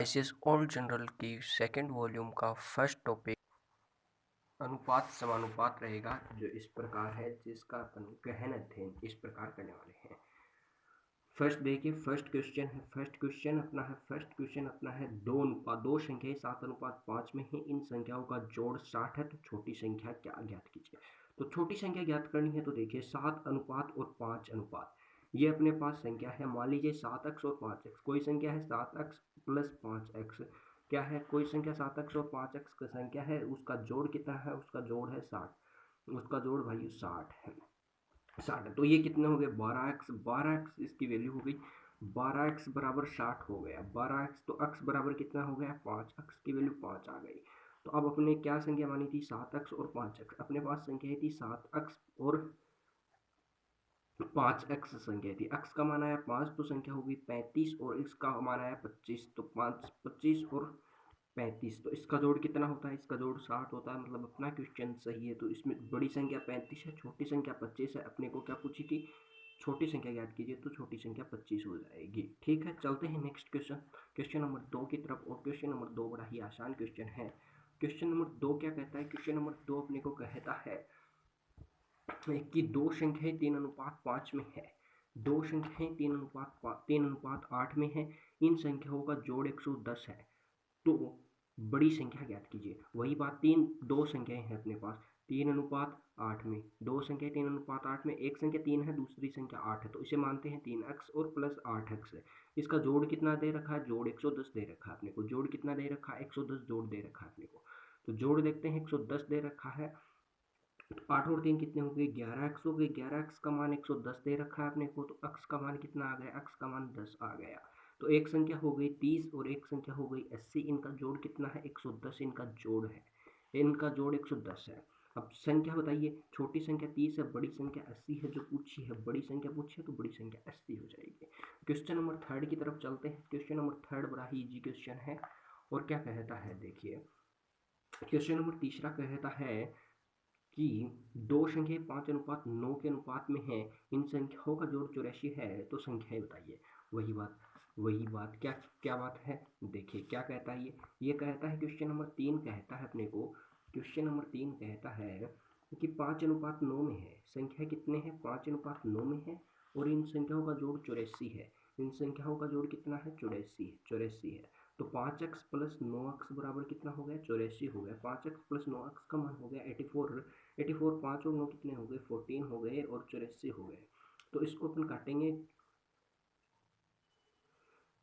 S all general की second volume का first topic अनुपात समानुपात रहेगा, जो इस प्रकार है, जिसका अपन गहन अध्ययन इस प्रकार करने वाले हैं। फर्स्ट देखिए, फर्स्ट क्वेश्चन अपना है दो संख्याएं 7:5 में है। इन संख्याओं का जोड़ 60 है, तो छोटी संख्या क्या ज्ञात कीजिए। तो छोटी संख्या ज्ञात करनी है तो देखिए 7:5 ये अपने पास संख्या है। मान लीजिए 7x और 5x, कोई संख्या है 7x प्लस 5x, क्या है, कोई संख्या 7x और 5x की संख्या है, उसका जोड़ कितना है, उसका जोड़ है 60, उसका जोड़ भाई 60 है। 60, तो ये कितने हो गए 12x इसकी वैल्यू हो गई 12x बराबर 60 हो गया। 12x तो x बराबर कितना हो गया 5x की वैल्यू 5 आ गई। तो अब अपने क्या संख्या मानी थी 7x और 5x, अपने पास संख्या थी 7x और 5x संख्या थी। x का मान आया 5 तो संख्या होगी 35 और इसका मान आया 25, तो 25 और 35, तो इसका जोड़ कितना होता है, इसका जोड़ 60 होता है। मतलब अपना क्वेश्चन सही है। तो इसमें बड़ी संख्या 35 है, छोटी संख्या 25 है। अपने को क्या पूछी थी, छोटी संख्या ज्ञात कीजिए, तो छोटी संख्या 25 हो जाएगी। ठीक है, चलते हैं नेक्स्ट क्वेश्चन नंबर 2 की तरफ। और क्वेश्चन नंबर 2 बड़ा ही आसान क्वेश्चन है। क्वेश्चन नंबर 2 क्या कहता है, क्वेश्चन नंबर 2 अपने को कहता है कि दो संख्याएं 3:5 में है। दो संख्याएं 3:8 में है। इन संख्याओं का जोड़ 110 है, तो बड़ी संख्या ज्ञात कीजिए। वही बात, दो संख्याएं हैं अपने पास 3:8 में, दो संख्या 3:8 में, एक संख्या 3 है, दूसरी संख्या 8 है, तो इसे मानते हैं 3x और प्लस 8x है। इसका जोड़ कितना दे रखा है, जोड़ 110 दे रखा है अपने को। जोड़ कितना दे रखा है, 110 जोड़ दे रखा है अपने को। तो जोड़ देखते हैं, 110 दे रखा है। 8 और 3 कितने हो गए 11x हो गए। 11x का मान 110 दे रखा है अपने को, तो x का मान कितना आ गया, x का मान 10 आ गया। तो एक संख्या हो गई 30 और एक संख्या हो गई 80। इनका जोड़ कितना है 110, इनका जोड़ है, इनका जोड़ 110 है। अब संख्या बताइए, छोटी संख्या 30 है, बड़ी संख्या 80 है, जो पूछी है बड़ी संख्या पूछी है, तो बड़ी संख्या 80 हो जाएगी। क्वेश्चन नंबर 3 की तरफ चलते हैं। क्वेश्चन नंबर 3 बड़ा ही इजी क्वेश्चन है। और क्या कहता है देखिए, क्वेश्चन नंबर 3 कहता है कि दो संख्याएं 5:9 के अनुपात में है। इन संख्याओं का जोड़ 84 है, तो संख्याएं बताइए। वही बात क्या क्या बात है, देखिए क्या कहता है ये कहता है क्वेश्चन नंबर 3 कहता है अपने को, क्वेश्चन नंबर 3 कहता है कि 5:9 में है। संख्या कितने हैं, 5:9 में है, और इन संख्याओं का जोड़ 84 है। इन संख्याओं का जोड़ कितना है, 84 है। तो 5x प्लस 9x बराबर कितना हो गया, 84 हो गया। 5x प्लस 9x का मान हो गया 84। 84, 5 और 9 कितने हो गए, 14 हो गए, और 84 हो गए। तो इसको अपन काटेंगे,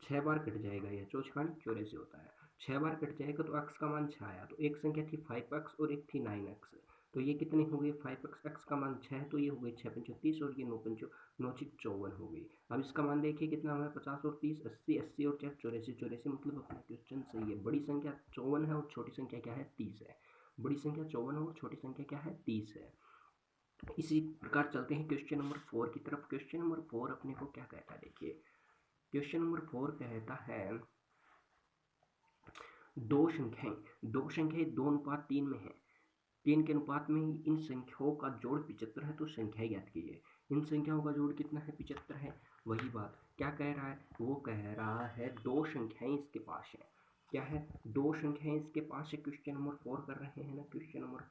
6 बार कट जाएगा, यह चौछानी 84 होता है। 6 बार कट जाएगा तो x का मान 6 आया। तो एक संख्या थी 5x और एक थी 9x, तो ये कितनी हो गई 5x, x का मान 6 है, तो ये हो गई 6 पंचो 30 और ये 9 पंचो 9 6 54 हो गई। अब इसका मान देखिए कितना हुआ, 50 और 30 80, 80 और 4 84, 84, मतलब अपना क्वेश्चन सही है। बड़ी संख्या 54 है और छोटी संख्या क्या है 30 है। बड़ी संख्या 54 है और छोटी संख्या क्या है 30 है। इसी प्रकार चलते हैं क्वेश्चन नंबर 4 की तरफ। क्वेश्चन नंबर 4 अपने को क्या कहता है देखिए, क्वेश्चन नंबर 4 कहता है दो संख्याएं 2:3 में है। 3 के अनुपात में इन संख्याओं का जोड़ 75 है, तो संख्याएं ज्ञात कीजिए। इन संख्याओं का जोड़ कितना है, 75 है। वही बात क्या कह रहा है, वो कह रहा है दो संख्याएं इसके पास है। क्या है, दो संख्याएं इसके पास है। क्वेश्चन नंबर 4 कर रहे हैं ना, क्वेश्चन नंबर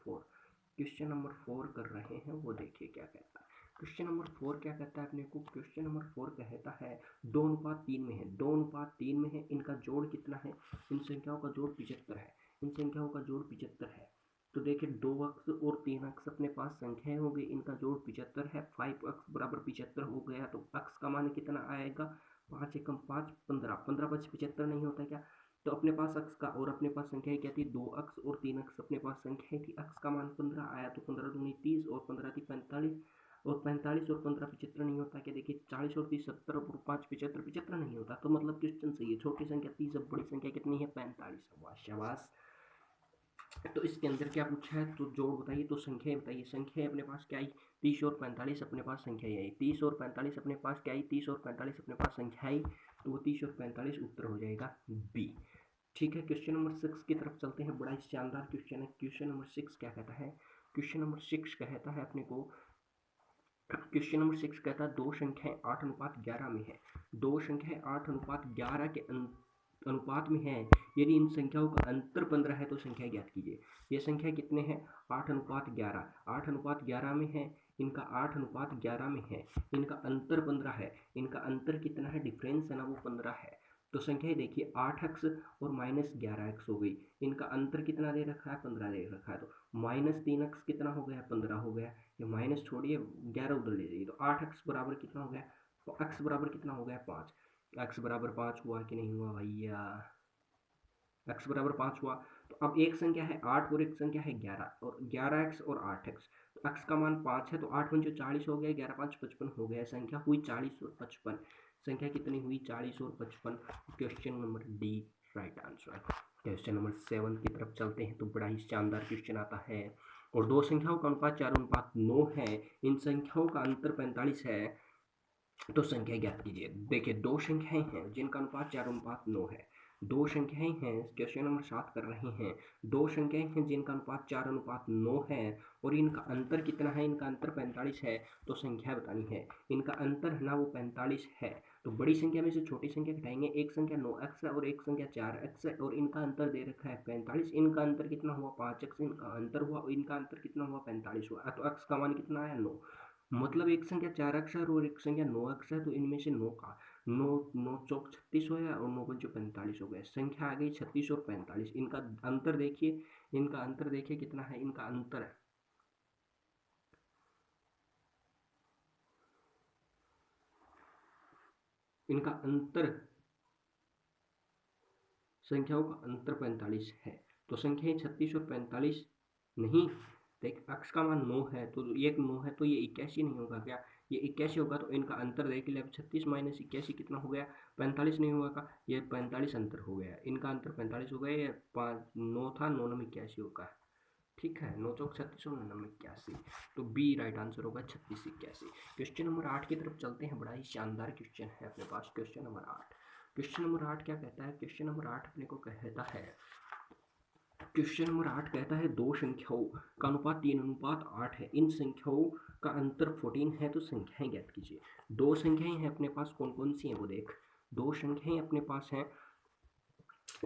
4 कर रहे हैं। वो देखिए क्या कहता है, क्वेश्चन नंबर 4 क्या कहता है अपने को, क्वेश्चन नंबर 4 कहता है 2:3 में है। 2:3 में है, इनका जोड़ कितना है, इन संख्याओं का जोड़ 75 है। इन संख्याओं का जोड़ 75 है। तो देखिए 2x और 3x अपने पास संख्याएं हो गई, इनका जोड़ 75 है। 5x बराबर 75 हो गया, तो x का मान कितना आएगा, 5 एकम 5 15, 15 5 75 नहीं होता क्या। तो अपने पास x का, और अपने पास संख्या क्या थी 2x और 3x अपने पास संख्या थी। x का मान 15 आया, तो 15 दूनी 30 और 15 थी 45, और 45 और 15 75 नहीं होता क्या। देखिए 40 और 30 70 और 5 75, 75 नहीं होता। तो मतलब क्वेश्चन सही है। छोटी संख्या 30 है, बड़ी संख्या कितनी है 45। शाबाश। तो इसके अंदर क्या पूछा है, तो जोड़ बताइए, तो संख्या बताइए। संख्या अपने पास क्या आई, 30 और 45 अपने पास संख्या आई। 30 और 45 अपने पास क्या आई, 30 और 45 अपने पास संख्या आई, तो वो 30 और 45 उत्तर हो जाएगा बी। ठीक है, क्वेश्चन नंबर 6 की तरफ चलते हैं। बड़ा ही शानदार क्वेश्चन है। क्वेश्चन नंबर 6 क्या कहता है, क्वेश्चन नंबर 6 कहता है अपने को, क्वेश्चन नंबर 6 कहता है दो संख्याएं 8:11 में है। दो संख्याएं 8:11 अनुपात में है, यदि इन संख्याओं का अंतर 15 है तो संख्या ज्ञात कीजिए। ये संख्या कितने हैं? 8:11, 8:11 में है, इनका 8:11 में है, इनका अंतर 15 है, इनका अंतर कितना है, डिफरेंस है ना, वो 15 है। तो संख्या देखिए 8x और -11x हो गई, इनका अंतर कितना दे रखा है, 15 दे रखा है, तो -3x कितना हो गया, 15 हो गया। ये माइनस छोड़िए, 11 उधर ले जाइए, तो 8x बराबर कितना हो गया, तो x बराबर कितना हो गया, 5। x बराबर 5 हुआ कि नहीं हुआ भैया? x बराबर 5 हुआ। तो अब एक संख्या है 8 और एक संख्या है 11, और 11x और 8x, तो x का मान 5 है, तो 8 पंचो 40 हो गया, 11 5 55 हो गया, संख्या हुई 40 और 55। संख्या कितनी हुई, 40 और 55। Question number D right answer. Question number 7 की तरफ चलते हैं, तो बड़ा ही शानदार क्वेश्चन आता है। और दो संख्याओं का अनुपात 4:9 है, इन संख्याओं का अंतर 45 है, तो संख्या ज्ञात कीजिए। देखिए दो संख्याएं हैं जिनका अनुपात 4:9 है, दो संख्याएं हैं, क्वेश्चन नंबर 7 कर रहे हैं, दो संख्याएं हैं जिनका अनुपात 4:9 है और इनका अंतर कितना है, इनका अंतर 45 है, तो संख्या बतानी है। इनका अंतर है ना वो 45 है, तो बड़ी संख्या में से छोटी संख्या घटाएंगे, एक संख्या 9x है और एक संख्या 4x है, और इनका अंतर दे रखा है 45, इनका अंतर कितना हुआ 5x, इनका अंतर हुआ, इनका अंतर कितना हुआ 45 हुआ, तो x का मान कितना आया 9। मतलब एक संख्या 4x है और एक संख्या 9x है, तो इनमें से 9 का 9 9 चौक 36 हो गया और 9 पंचो 45 हो गया, संख्या आ गई 36 और 45। इनका अंतर देखिए, इनका अंतर देखिए कितना है, इनका अंतर है, इनका अंतर, संख्याओं का अंतर 45 है, तो संख्याएं 36 और 45 नहीं। देख x का मान 9 है, तो एक 9 है, तो ये 81 नहीं होगा क्या, ये 81 होगा, तो इनका अंतर देख लिया, 36 माइनस 81 कितना हो गया, 45 नहीं हुआ का, ये 45 अंतर हो गया, इनका अंतर 45 हो गया, ये 9 था, 9 9 81 होगा। ठीक है, 9 चौक 36 और 9 81, तो बी राइट आंसर होगा 36 81। क्वेश्चन नंबर 8 की तरफ चलते हैं, बड़ा ही शानदार क्वेश्चन है अपने पास। क्वेश्चन नंबर 8, क्वेश्चन नंबर 8 क्या कहता है, क्वेश्चन नंबर 8 अपने को कहता है, क्वेश्चन नंबर 8 कहता है दो संख्याओं का अनुपात 3:8 है, इन संख्याओं का अंतर 14 है, तो संख्याएं ज्ञात कीजिए। दो संख्याएं हैं अपने पास, कौन कौन सी हैं वो देख, दो संख्याएं अपने पास हैं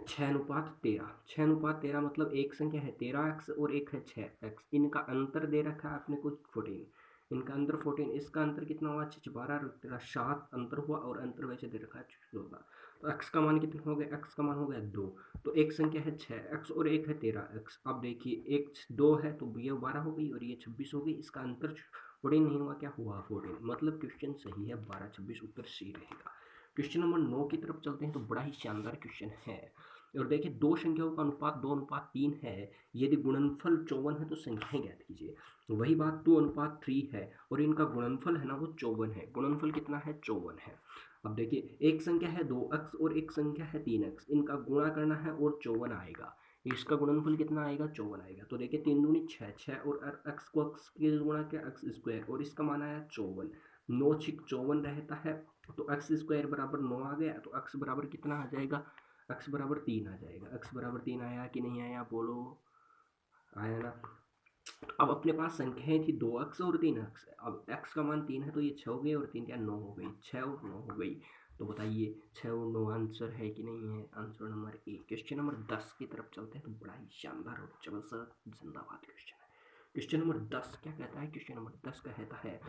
6:13, 6:13 मतलब एक संख्या है 13x और एक है 6x, इनका अंतर दे रखा है अपने को 14, इनका अंतर 14, इसका अंतर कितना हुआ 6 12 13 7 अंतर हुआ, और अंतर वैसे दे रखा है 14, तो x का मान कितना हो गया, x का मान हो गया 2। तो एक संख्या है 6x और एक है 13x, अब देखिए एक 2 है तो ये 12 हो गई और ये 26 हो गई, इसका अंतर 14 नहीं हुआ, क्या हुआ 14, मतलब क्वेश्चन सही है, 12 26 उत्तर सी रहेगा। क्वेश्चन नंबर 9 की तरफ चलते हैं, तो बड़ा ही शानदार क्वेश्चन है। और देखिए दो संख्याओं का अनुपात 2:3 है, यदि गुणनफल 54 है तो संख्याएं ज्ञात कीजिए। वही बात 2:3 है और इनका गुणनफल है ना वो 54 है, गुणनफल कितना है 54 है। अब देखिए एक संख्या है 2x और एक संख्या है 3x, इनका गुणा करना है और 54 आएगा, इसका गुणनफल कितना आएगा 54 आएगा। तो देखिए 3 दूनी 6, 6 और x को x के गुणा किया x स्क्वायर, और इसका मान आया 54, 9 6 54 रहता है, तो x स्क्वायर बराबर 9 आ गया, तो x बराबर कितना आ जाएगा, x बराबर 3 आ जाएगा। x बराबर 3 आया कि नहीं आया बोलो, आया ना। तो अब अपने पास संख्याएं थी 2x और 3x, अब x का मान 3 है, तो ये 6 हो गई और 3 क्या 9 हो गई, 6 और 9 हो गई। तो बताइए 6 और 9 आंसर है कि नहीं है, answer number A. Question number 10 की तरफ चलते हैं, तो बड़ा ही शानदार और जबरदस्त जिंदाबाद क्वेश्चन है। क्वेश्चन नंबर 10 क्या कहता है, क्वेश्चन नंबर 10 कहता है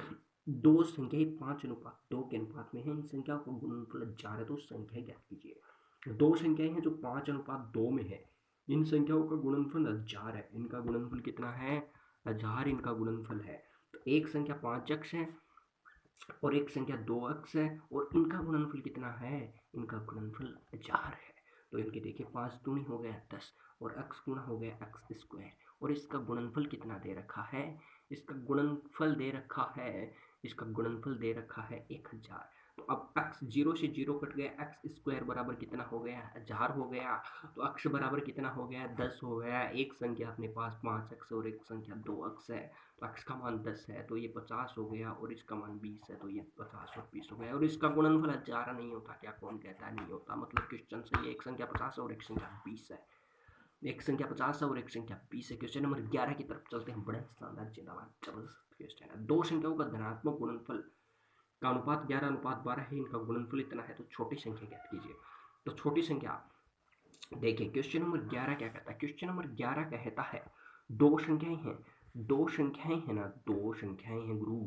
दो संख्याएं 5:2 के अनुपात में है, इन संख्याओं का गुणनफल 4 है, तो संख्या ज्ञात कीजिए। दो संख्याएं हैं जो 5:2 में है, इन संख्याओं का गुणनफल 1000 है, इनका गुणनफल कितना है 1000, इनका गुणनफल है। तो एक संख्या 5x है और एक संख्या 2x है, और इनका गुणनफल कितना है, इनका गुणनफल 1000 है। तो इनके देखिए 5 दूनी हो गया 10 और x गुणा हो गया x स्क्वायर, और इसका गुणनफल कितना दे रखा है, इसका गुणनफल दे रखा है, इसका गुणनफल दे रखा है 1000। तो अब x 0 से 0 कट गया, x स्क्वायर बराबर कितना हो गया 1000 हो गया, तो x बराबर कितना हो गया 10 हो गया। एक संख्या अपने पास 5x और एक संख्या 2x है, तो x का मान 10 है, तो ये 50 हो गया, और इसका मान 20 है, तो ये 50 और 20 हो गया, और इसका गुणनफल 1000 नहीं होता क्या, कौन कहता है नहीं होता, मतलब क्वेश्चन से ये एक संख्या 50 और एक संख्या 20 है, एक संख्या 50 है और एक संख्या 20 है। क्वेश्चन नंबर 11 की तरफ चलते हैं, बड़ा शानदार जिंदाबाद जबरदस्त क्वेश्चन है। दो संख्याओं का धनात्मक गुणनफल का अनुपात 11:12 है, इनका गुणनफल इतना है, तो छोटी संख्या ज्ञात कीजिए। तो छोटी संख्या देखिए क्वेश्चन नंबर 11 क्या कहता है, क्वेश्चन नंबर 11 कहता है दो संख्याएं हैं, दो संख्याएं हैं ना, दो संख्याएं हैं गुरु।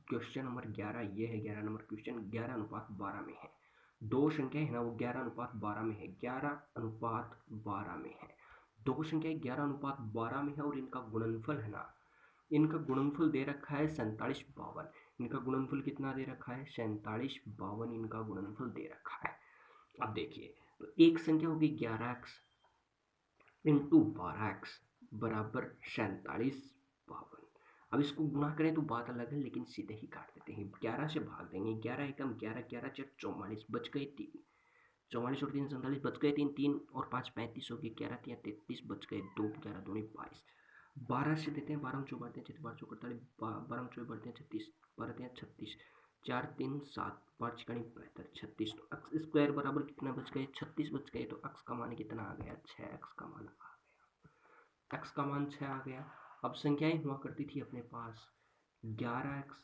क्वेश्चन नंबर 11 ये है, 11 नंबर क्वेश्चन 11:12 में है। दो संख्याएं है ना वो 11:12 में है, 11:12 में है। दो संख्याएं 11:12 में है और इनका गुणनफल है ना, इनका गुणनफल दे रखा है 4752। इनका गुणनफल कितना दे रखा है, 4752 इनका गुणनफल दे रखा है। अब देखिए तो एक संख्या होगी 11x इंटू 12x बराबर 4752। अब इसको गुणा करें तो बात अलग है, लेकिन सीधे ही काट देते हैं, 11 से भाग देंगे, 11 एकम 11, 11 चक 44, बच गए 3, 44 और 3 47, बच गए 3, 3 और 5 35 हो गए, 11 3 33, बच गए 2, 11 दूनी 22। 12 से देते हैं, 12 चौ बढ़ते हैं 6, 12 चौ 48, 12 चौ बढ़ते हैं 36, 12 36, 4 3 7, 5 कड़ी 72, 36। तो एक्स स्क्वायर बराबर कितना बच गए, 36 बच गए। तो एक्स का मान कितना आ गया, 6 एक्स का मान आ गया, एक्स का मान 6 आ गया। अब संख्याएं हुआ करती थी अपने पास 11x